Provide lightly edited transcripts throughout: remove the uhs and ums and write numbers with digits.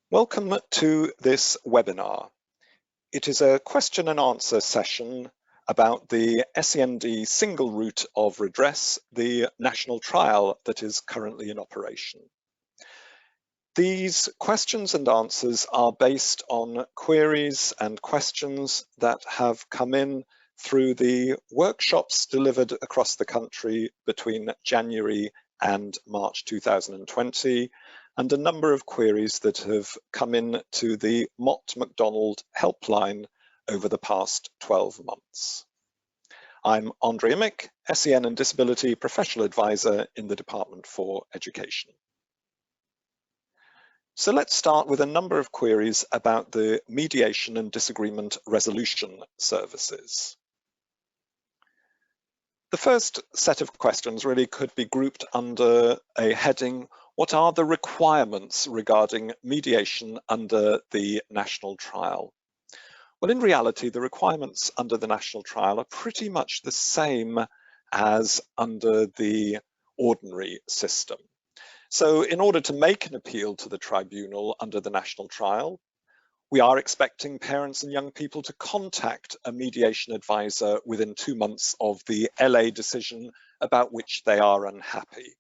Welcome to this webinar. It is a question and answer session about the SEND single route of redress, the national trial that is currently in operation. These questions and answers are based on queries and questions that have come in through the workshops delivered across the country between January and March 2020, and a number of queries that have come in to the Mott MacDonald helpline over the past 12 months. I'm Andre Imich, SEN and Disability Professional Advisor in the Department for Education. So let's start with a number of queries about the Mediation and Disagreement Resolution services. The first set of questions really could be grouped under a heading, what are the requirements regarding mediation under the national trial? Well, in reality, the requirements under the national trial are pretty much the same as under the ordinary system. So in order to make an appeal to the tribunal under the national trial, we are expecting parents and young people to contact a mediation advisor within 2 months of the LA decision about which they are unhappy.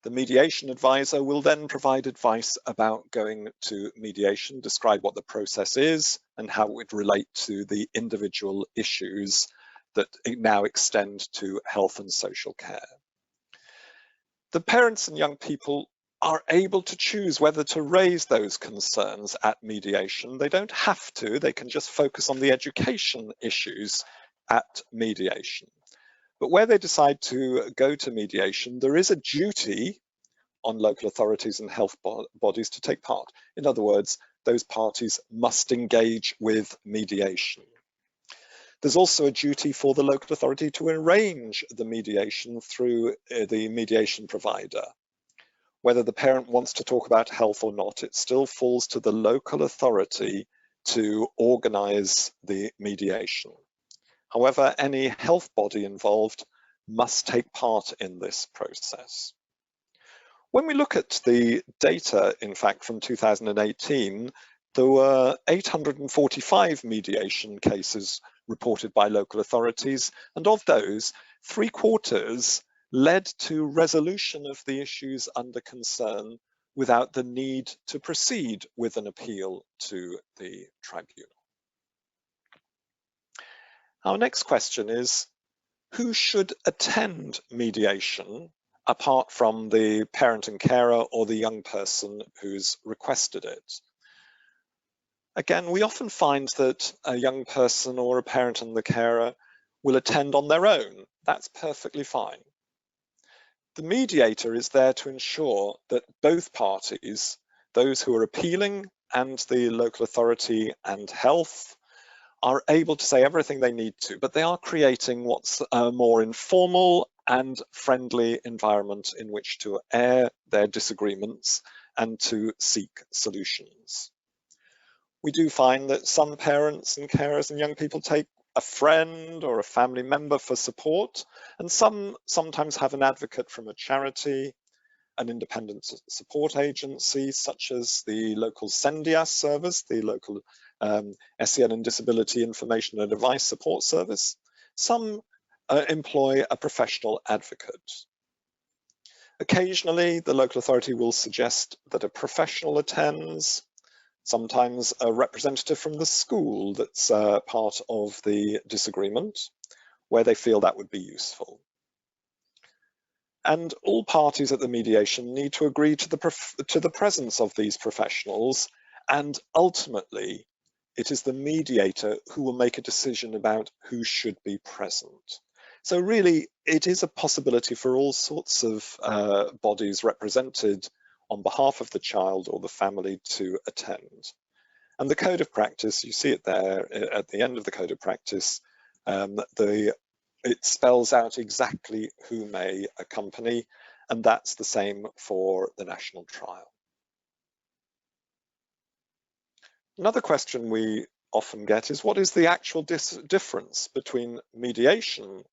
The mediation advisor will then provide advice about going to mediation, describe what the process is and how it would relate to the individual issues that now extend to health and social care. The parents and young people are able to choose whether to raise those concerns at mediation. They don't have to, they can just focus on the education issues at mediation. But where they decide to go to mediation, there is a duty on local authorities and health bodies to take part. In other words, those parties must engage with mediation. There's also a duty for the local authority to arrange the mediation through the mediation provider. Whether the parent wants to talk about health or not, it still falls to the local authority to organize the mediation. However, any health body involved must take part in this process. When we look at the data, in fact, from 2018, there were 845 mediation cases reported by local authorities, and of those, 3/4 led to resolution of the issues under concern without the need to proceed with an appeal to the tribunal. Our next question is, who should attend mediation apart from the parent and carer or the young person who's requested it? Again, we often find that a young person or a parent and the carer will attend on their own. That's perfectly fine. The mediator is there to ensure that both parties, those who are appealing and the local authority and health, are able to say everything they need to, but they are creating what's a more informal and friendly environment in which to air their disagreements and to seek solutions. We do find that some parents and carers and young people take a friend or a family member for support, and some sometimes have an advocate from a charity, an independent support agency, such as the local SENDdeliverysupport service, the local SEN and Disability Information and Advice Support Service. Some employ a professional advocate. Occasionally, the local authority will suggest that a professional attends, sometimes a representative from the school that's part of the disagreement, where they feel that would be useful. And all parties at the mediation need to agree to the presence of these professionals, and ultimately, it is the mediator who will make a decision about who should be present. So really, it is a possibility for all sorts of bodies represented on behalf of the child or the family to attend. And the code of practice, you see it there at the end of the code of practice, it spells out exactly who may accompany, and that's the same for the national trial. Another question we often get is, what is the actual difference between mediation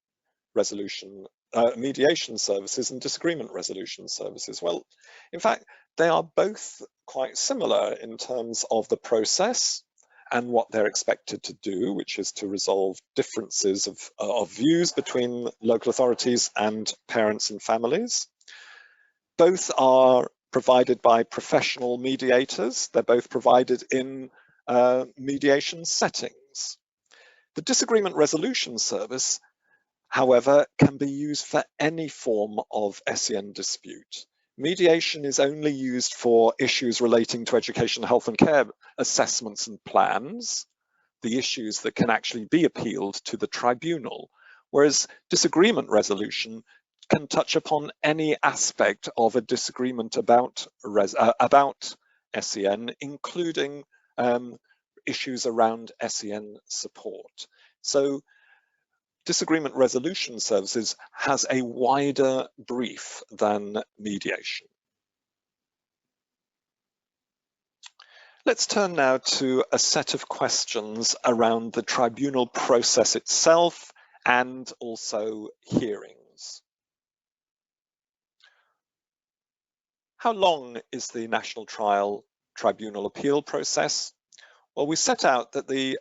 mediation services and disagreement resolution services? Well, in fact, they are both quite similar in terms of the process and what they're expected to do, which is to resolve differences of views between local authorities and parents and families. Both are provided by professional mediators. They're both provided in mediation settings. The disagreement resolution service, however, can be used for any form of SEN dispute. Mediation is only used for issues relating to education, health and care assessments and plans, the issues that can actually be appealed to the tribunal, whereas disagreement resolution can touch upon any aspect of a disagreement about SEN, including issues around SEN support. So disagreement resolution services has a wider brief than mediation. Let's turn now to a set of questions around the tribunal process itself and also hearings. How long is the National Trial Tribunal appeal process? Well, we set out that the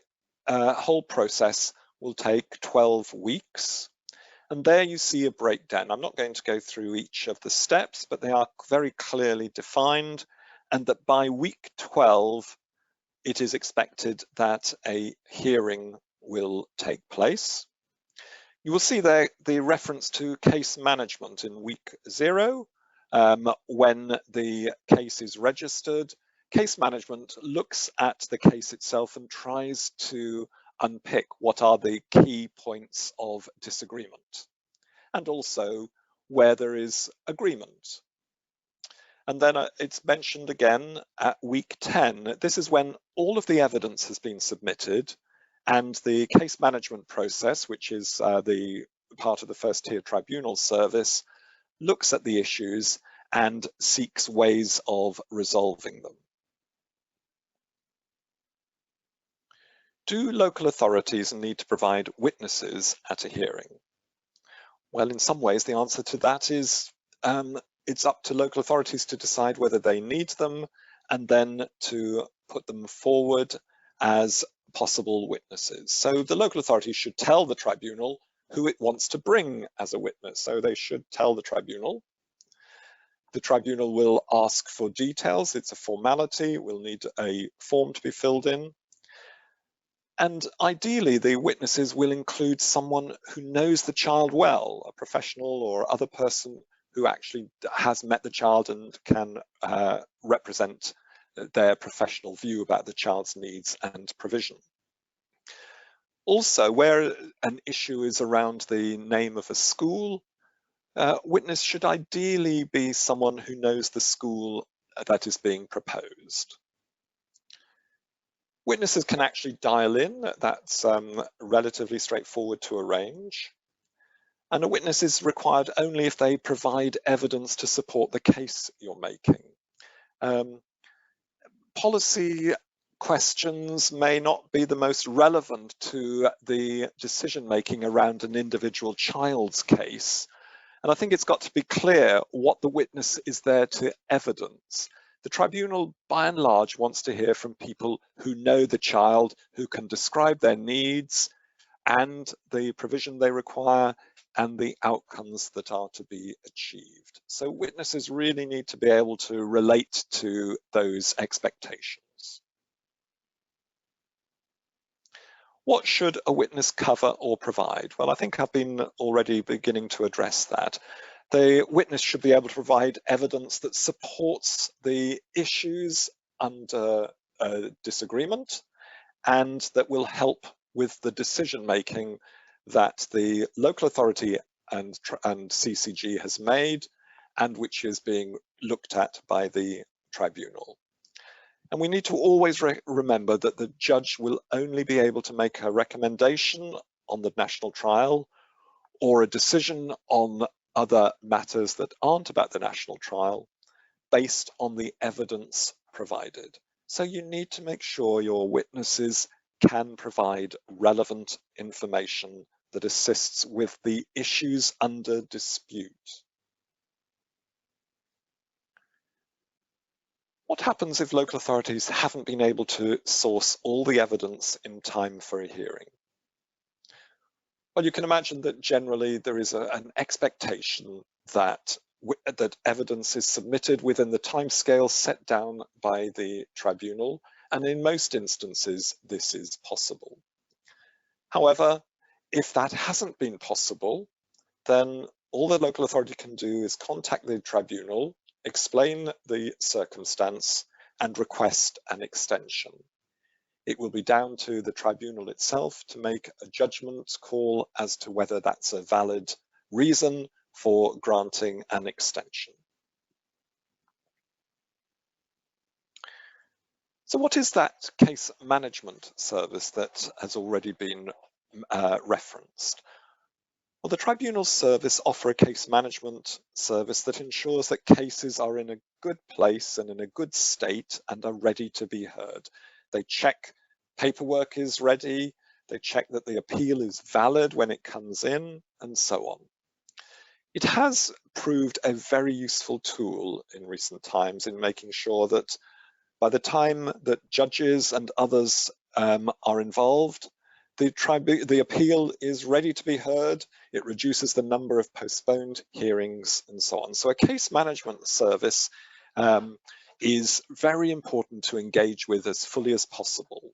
whole process will take 12 weeks. And there you see a breakdown. I'm not going to go through each of the steps, but they are very clearly defined, and that by week 12, it is expected that a hearing will take place. You will see there the reference to case management in week 0, when the case is registered. Case management looks at the case itself and tries to unpick what are the key points of disagreement, and also where there is agreement. And then it's mentioned again at week 10. This is when all of the evidence has been submitted, and the case management process, which is the part of the first tier tribunal service, looks at the issues and seeks ways of resolving them. Do local authorities need to provide witnesses at a hearing? Well, in some ways, the answer to that is it's up to local authorities to decide whether they need them and then to put them forward as possible witnesses. So the local authority should tell the tribunal who it wants to bring as a witness. So they should tell the tribunal. The tribunal will ask for details. It's a formality. We'll need a form to be filled in. And ideally, the witnesses will include someone who knows the child well, a professional or other person who actually has met the child and can represent their professional view about the child's needs and provision. Also, where an issue is around the name of a school, witness should ideally be someone who knows the school that is being proposed. Witnesses can actually dial in. That's relatively straightforward to arrange. And a witness is required only if they provide evidence to support the case you're making. Policy questions may not be the most relevant to the decision-making around an individual child's case. And I think it's got to be clear what the witness is there to evidence. The tribunal, by and large, wants to hear from people who know the child, who can describe their needs and the provision they require and the outcomes that are to be achieved. So witnesses really need to be able to relate to those expectations. What should a witness cover or provide? Well, I think I've been already beginning to address that. The witness should be able to provide evidence that supports the issues under disagreement and that will help with the decision making that the local authority and CCG has made and which is being looked at by the tribunal. And we need to always remember that the judge will only be able to make a recommendation on the national trial or a decision on other matters that aren't about the national trial based on the evidence provided. So you need to make sure your witnesses can provide relevant information that assists with the issues under dispute. What happens if local authorities haven't been able to source all the evidence in time for a hearing? Well, you can imagine that generally there is an expectation that evidence is submitted within the timescale set down by the tribunal, and in most instances this is possible. However, if that hasn't been possible, then all the local authority can do is contact the tribunal, explain the circumstance, and request an extension. It will be down to the tribunal itself to make a judgment call as to whether that's a valid reason for granting an extension. So what is that case management service that has already been referenced? Well, the Tribunal Service offer a case management service that ensures that cases are in a good place and in a good state and are ready to be heard. They check paperwork is ready, they check that the appeal is valid when it comes in, and so on. It has proved a very useful tool in recent times in making sure that by the time that judges and others are involved, the appeal is ready to be heard. It reduces the number of postponed hearings and so on. So a case management service is very important to engage with as fully as possible.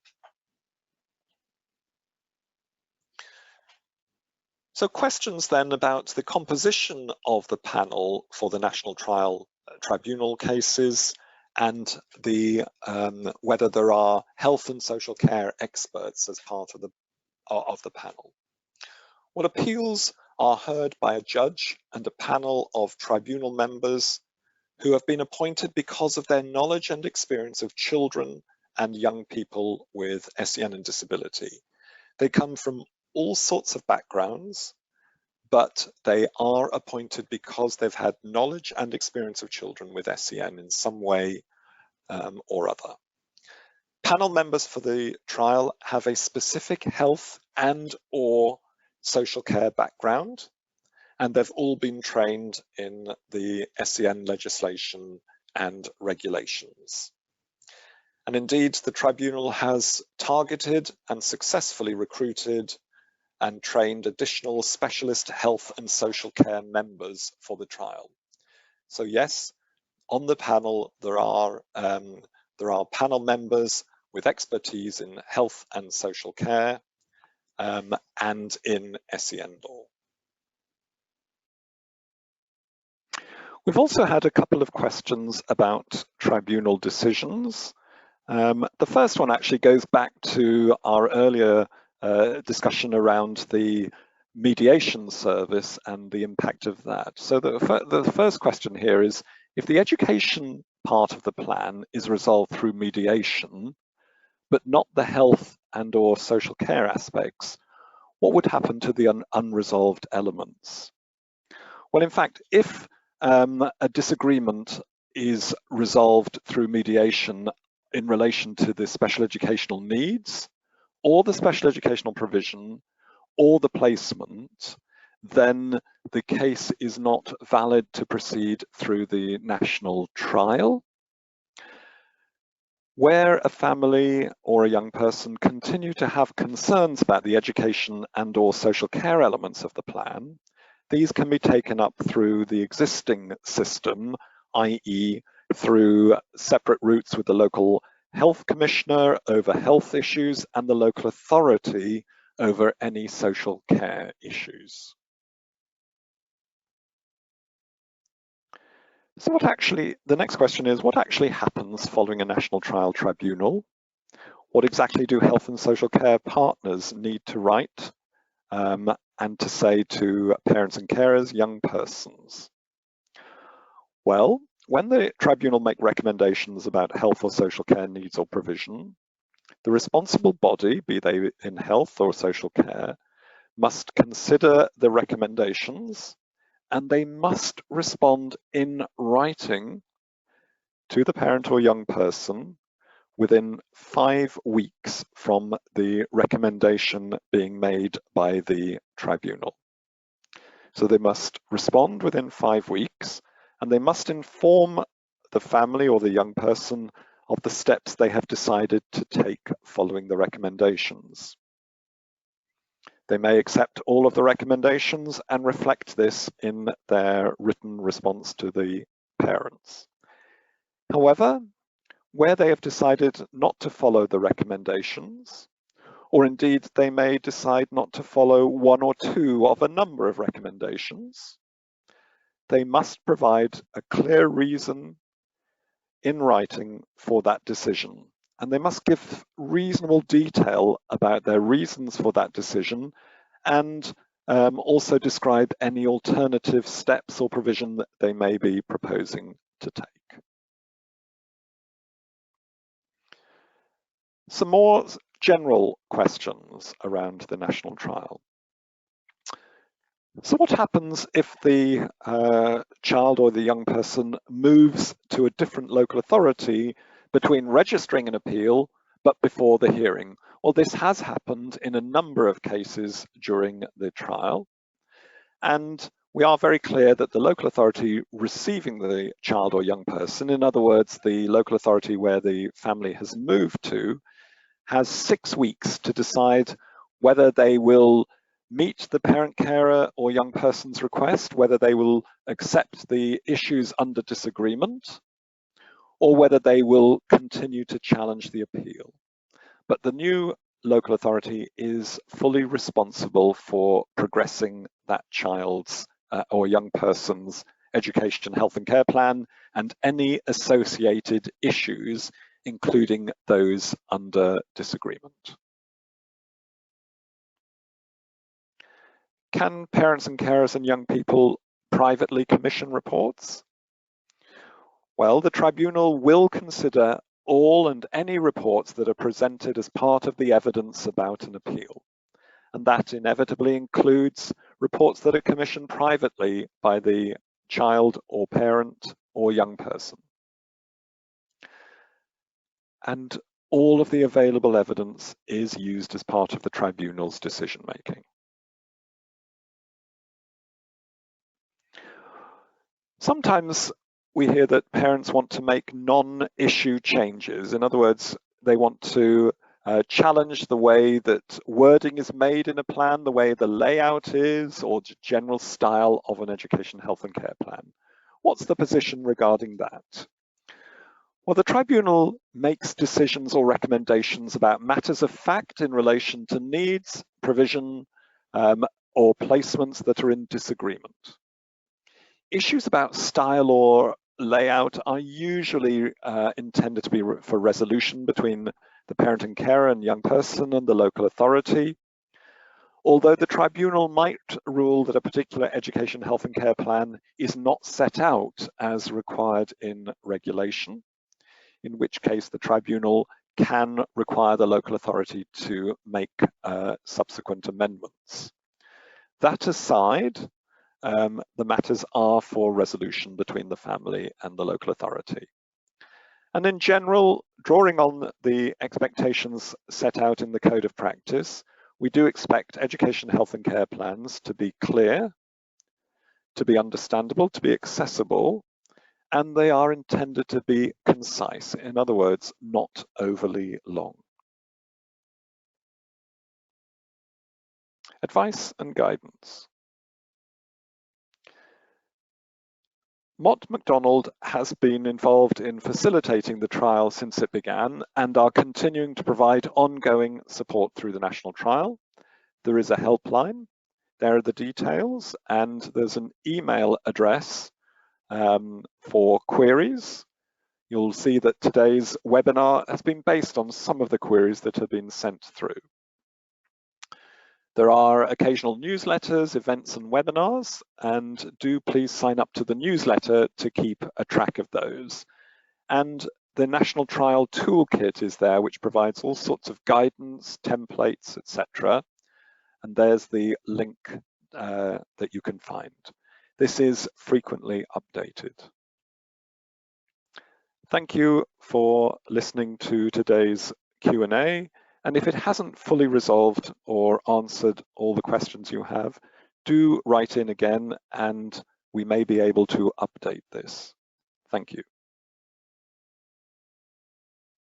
So questions then about the composition of the panel for the National Tribunal cases and the whether there are health and social care experts as part of the panel. Well, appeals are heard by a judge and a panel of tribunal members who have been appointed because of their knowledge and experience of children and young people with SEN and disability. They come from all sorts of backgrounds, but they are appointed because they've had knowledge and experience of children with SEN in some way or other. Panel members for the trial have a specific health and/or social care background, and they've all been trained in the SEN legislation and regulations. And indeed, the tribunal has targeted and successfully recruited and trained additional specialist health and social care members for the trial. So yes, on the panel there are panel members with expertise in health and social care and in SEN law. We've also had a couple of questions about tribunal decisions. The first one actually goes back to our earlier discussion around the mediation service and the impact of that. So the first question here is, if the education part of the plan is resolved through mediation, but not the health and/or social care aspects, what would happen to the unresolved elements? Well, in fact, if a disagreement is resolved through mediation in relation to the special educational needs, or the special educational provision, or the placement, then the case is not valid to proceed through the national trial. Where a family or a young person continue to have concerns about the education and/or social care elements of the plan, these can be taken up through the existing system, i.e. through separate routes with the local health commissioner over health issues and the local authority over any social care issues. So the next question is, what actually happens following a national trial tribunal? What exactly do health and social care partners need to write and to say to parents and carers, young persons? Well, when the tribunal make recommendations about health or social care needs or provision, the responsible body, be they in health or social care, must consider the recommendations, and they must respond in writing to the parent or young person within 5 weeks from the recommendation being made by the tribunal. So they must respond within 5 weeks, and they must inform the family or the young person of the steps they have decided to take following the recommendations. They may accept all of the recommendations and reflect this in their written response to the parents. However, where they have decided not to follow the recommendations, or indeed they may decide not to follow one or two of a number of recommendations, they must provide a clear reason in writing for that decision. And they must give reasonable detail about their reasons for that decision, and also describe any alternative steps or provision that they may be proposing to take. Some more general questions around the national trial. So what happens if the child or the young person moves to a different local authority between registering an appeal but before the hearing? Well, this has happened in a number of cases during the trial, and we are very clear that the local authority receiving the child or young person, in other words, the local authority where the family has moved to, has 6 weeks to decide whether they will meet the parent carer or young person's request, whether they will accept the issues under disagreement, or whether they will continue to challenge the appeal. But the new local authority is fully responsible for progressing that child's or young person's education, health and care plan and any associated issues, including those under disagreement. Can parents and carers and young people privately commission reports? Well, the tribunal will consider all and any reports that are presented as part of the evidence about an appeal. And that inevitably includes reports that are commissioned privately by the child or parent or young person. And all of the available evidence is used as part of the tribunal's decision making. Sometimes we hear that parents want to make non-issue changes. In other words, they want to challenge the way that wording is made in a plan, the way the layout is, or general style of an education, health and care plan. What's the position regarding that? Well, the tribunal makes decisions or recommendations about matters of fact in relation to needs, provision, or placements that are in disagreement. Issues about style or layout are usually intended to be for resolution between the parent and carer and young person and the local authority. Although the tribunal might rule that a particular education, health and care plan is not set out as required in regulation, in which case the tribunal can require the local authority to make subsequent amendments. That aside, the matters are for resolution between the family and the local authority. And in general, drawing on the expectations set out in the Code of Practice, we do expect education, health and care plans to be clear, to be understandable, to be accessible, and they are intended to be concise. In other words, not overly long. Advice and guidance. Mott MacDonald has been involved in facilitating the trial since it began and are continuing to provide ongoing support through the national trial. There is a helpline, there are the details, and there's an email address for queries. You'll see that today's webinar has been based on some of the queries that have been sent through. There are occasional newsletters, events and webinars, and do please sign up to the newsletter to keep a track of those. And the National Trial Toolkit is there, which provides all sorts of guidance, templates, etc. And there's the link that you can find. This is frequently updated. Thank you for listening to today's Q&A. And if it hasn't fully resolved or answered all the questions you have, do write in again and we may be able to update this. Thank you.